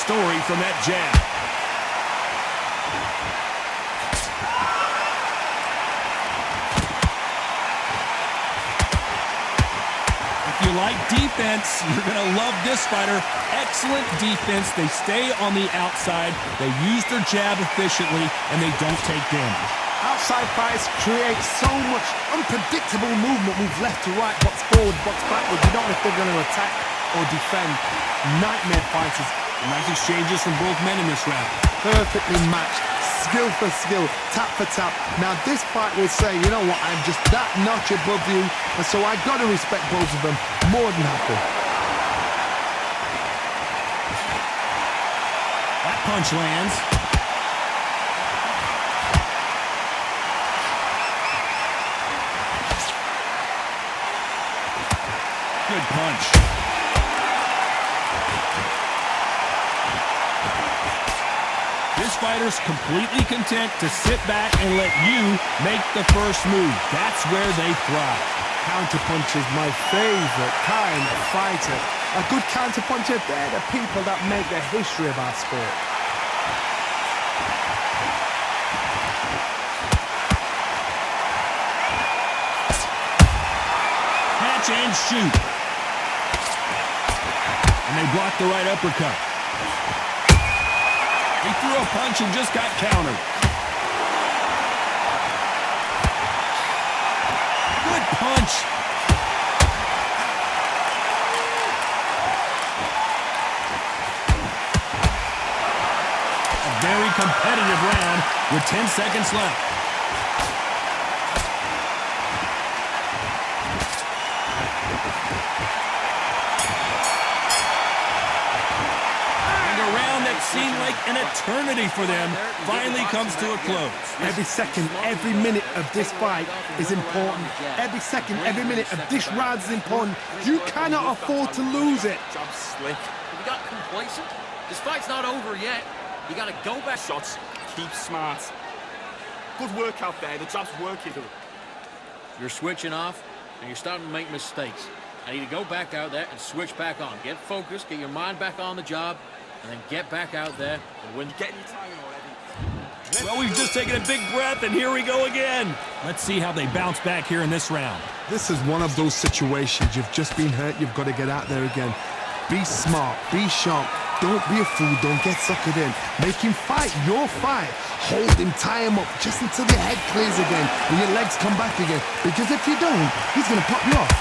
story from that jab. If you like defense, you're going to love this fighter. Excellent defense. They stay on the outside. They use their jab efficiently, and they don't take damage. Outside fights create so much unpredictable movement. Move left to right, box forward, box backward. You don't know if they're going to attack or defend. Nightmare fighters. Nice exchanges from both men in this round. Perfectly matched. Skill for skill, tap for tap. Now this fight will say, you know what, I'm just that notch above you, and so I got to respect both of them more than happy. That punch lands. Good punch. This fighter's completely content to sit back and let you make the first move. That's where they thrive. Counterpunch is my favorite kind of fighter. A good counterpuncher, they're the people that make the history of our sport. Catch and shoot. And they block the right uppercut. He threw a punch and just got countered. Good punch. A very competitive round with 10 seconds left. Seemed like an eternity for them finally comes to a close. Every second, every minute of this fight is important. Every second, every minute of this round is important. You cannot afford to lose it. Job slick. If you got complacent, this fight's not over yet. You gotta go back. Shots, keep smart. Good work out there, the job's working. You're switching off, and you're starting to make mistakes. I need to go back out there and switch back on. Get focused, get your mind back on the job, and then get back out there and win. Getting your timing already. Well, we've just taken a big breath, and here we go again. Let's see how they bounce back here in this round. This is one of those situations. You've just been hurt. You've got to get out there again. Be smart. Be sharp. Don't be a fool. Don't get suckered in. Make him fight your fight. Hold him, tie him up just until your head clears again and your legs come back again. Because if you don't, he's going to pop you off.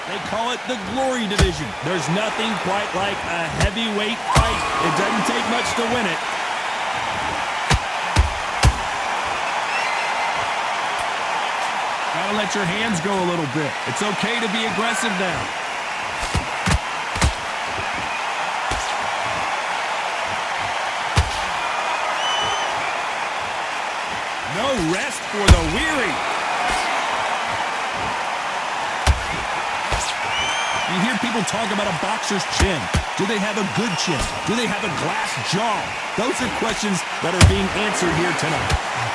They call it the Glory Division. There's nothing quite like a heavyweight fight. It doesn't take much to win it. Gotta let your hands go a little bit. It's okay to be aggressive now. No rest for the weary. You hear people talk about a boxer's chin. Do they have a good chin? Do they have a glass jaw? Those are questions that are being answered here tonight.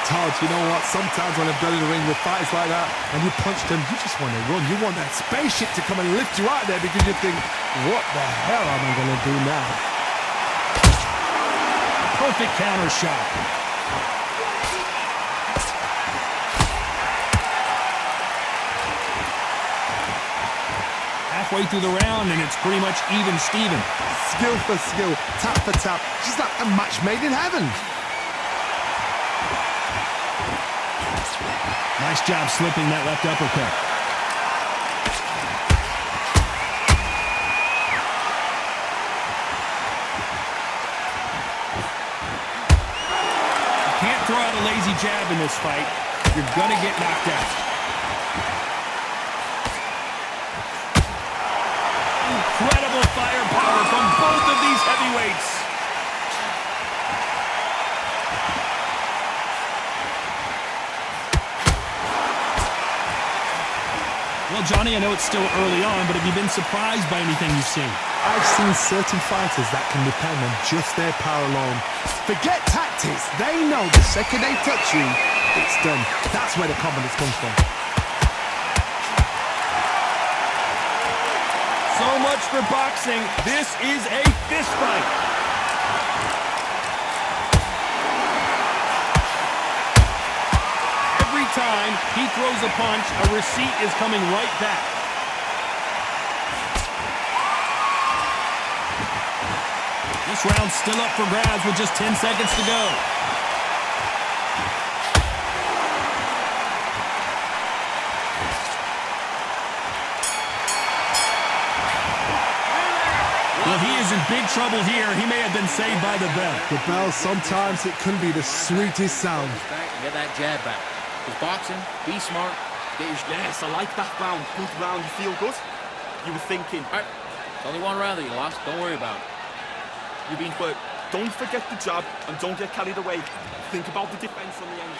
Todd, you know what? Sometimes when I've done in the ring with fights like that and you punch them, you just want to run. You want that spaceship to come and lift you out there because you think, what the hell am I going to do now? Perfect counter shot. Halfway through the round, and it's pretty much even Steven. Skill for skill, tap for tap, just like a match made in heaven. Nice job slipping that left uppercut. You can't throw out a lazy jab in this fight. You're gonna get knocked out. Incredible firepower from both of these heavyweights. Well, Johnny, I know it's still early on, but have you been surprised by anything you've seen? I've seen certain fighters that can depend on just their power alone. Forget tactics. They know the second they touch you, it's done. That's where the confidence comes from. So much for boxing. This is a fist fight. Every time he throws a punch, a receipt is coming right back. This round's still up for grabs with just 10 seconds to go. Well, he is in big trouble here. He may have been saved by the bell. The bell, sometimes it can be the sweetest sound. Back and get that jab back. With boxing, be smart. Get your... Yes, I like that round. Good round. You feel good? You were thinking. All right. It's only one round that you lost. Don't worry about it. You've been hurt. Don't forget the jab and don't get carried away. Think about the defense on the end.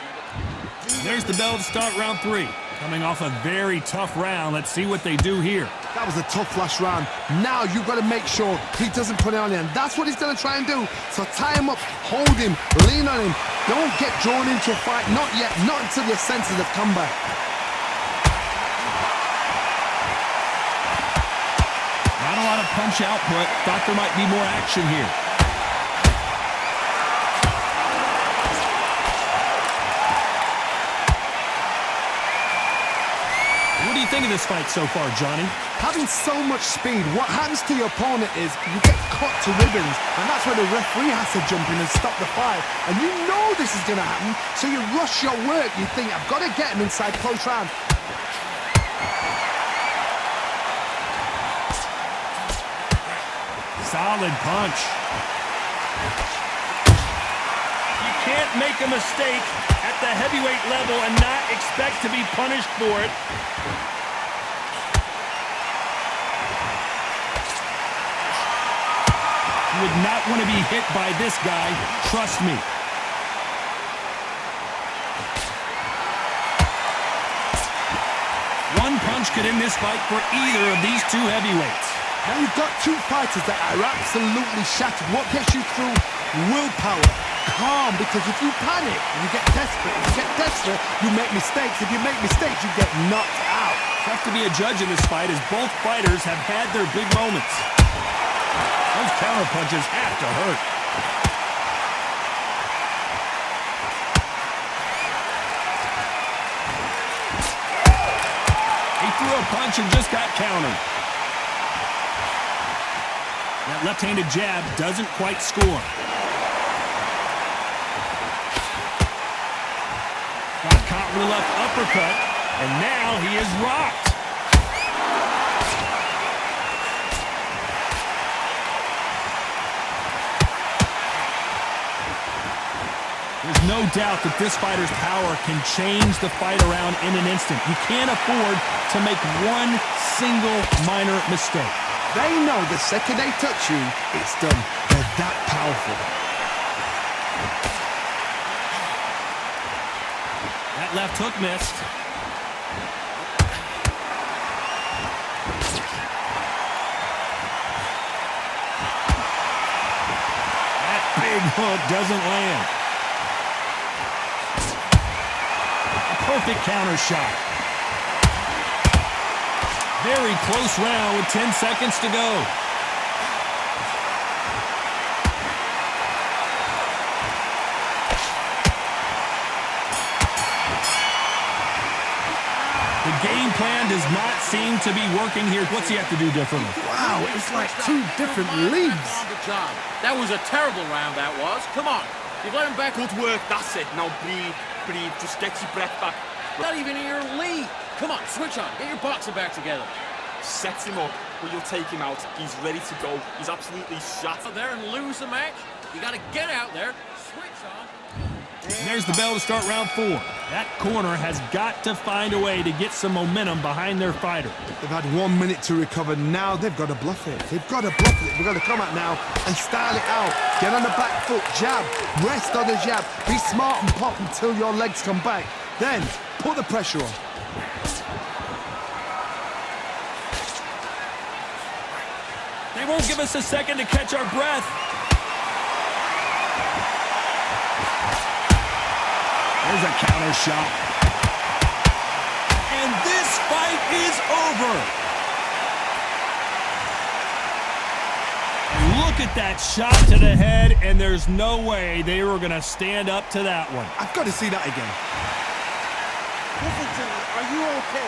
There's the bell to start round 3. Coming off a very tough round. Let's see what they do here. That was a tough last round. Now you've got to make sure he doesn't put it on him. That's what he's going to try and do. So tie him up, hold him, lean on him. Don't get drawn into a fight. Not yet. Not until your senses have come back. Not a lot of punch output. Thought there might be more action here. What do you think of this fight so far, Johnny? Having so much speed, what happens to your opponent is you get cut to ribbons, and that's where the referee has to jump in and stop the fight. And you know this is going to happen, so you rush your work. You think, I've got to get him inside close round. Solid punch. You can't make a mistake at the heavyweight level and not expect to be punished for it. You would not want to be hit by this guy, trust me. One punch could end this fight for either of these two heavyweights. Now you've got two fighters that are absolutely shattered. What gets you through? Willpower. Calm, because if you panic, you get desperate. If you get desperate, you make mistakes. If you make mistakes, you get knocked out. Tough to be a judge in this fight as both fighters have had their big moments. Those counter punches have to hurt. He threw a punch and just got countered. That left-handed jab doesn't quite score. Got caught with a left uppercut, and now he is rocked. There's no doubt that this fighter's power can change the fight around in an instant. You can't afford to make one single minor mistake. They know the second they touch you, it's done. They're that powerful. That left hook missed. That big hook doesn't land. Perfect counter shot. Very close round with 10 seconds to go. The game plan does not seem to be working here. What's he have to do differently? Wow, it's like two different leagues. That was a terrible round, that was. Come on. You've let him back. Good work. That's it. Now breathe. Breathe. Just get your breath back. Not even in your league. Come on, switch on. Get your boxing back together. Set him up, but you'll take him out. He's ready to go. He's absolutely shot. Out there and lose the match. You got to get out there, switch on. And there's the bell to start round 4. That corner has got to find a way to get some momentum behind their fighter. They've had 1 minute to recover. Now they've got to bluff it. They've got to bluff it. They've got to come out now and style it out. Get on the back foot, jab, rest on the jab. Be smart and pop until your legs come back. Then put the pressure on. They won't give us a second to catch our breath. There's a counter shot. And this fight is over. Look at that shot to the head, and there's no way they were going to stand up to that one. I've got to see that again. Listen to me. Are you okay?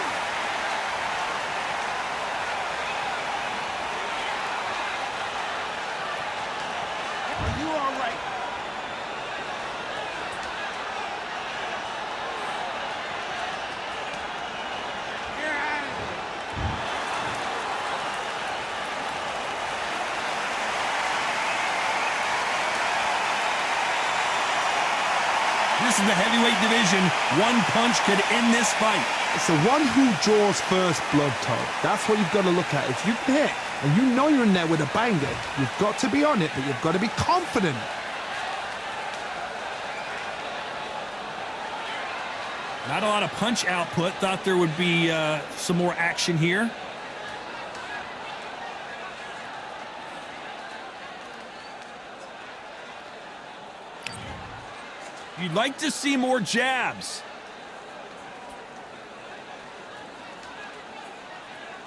Are you all right? Get out of here. This is the heavyweight division. One punch could end this fight. It's the one who draws first blood, Todd. That's what you've got to look at. If you can hit and you know you're in there with a banger, you've got to be on it, but you've got to be confident. Not a lot of punch output. Thought there would be some more action here. You'd like to see more jabs.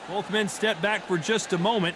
Both men step back for just a moment.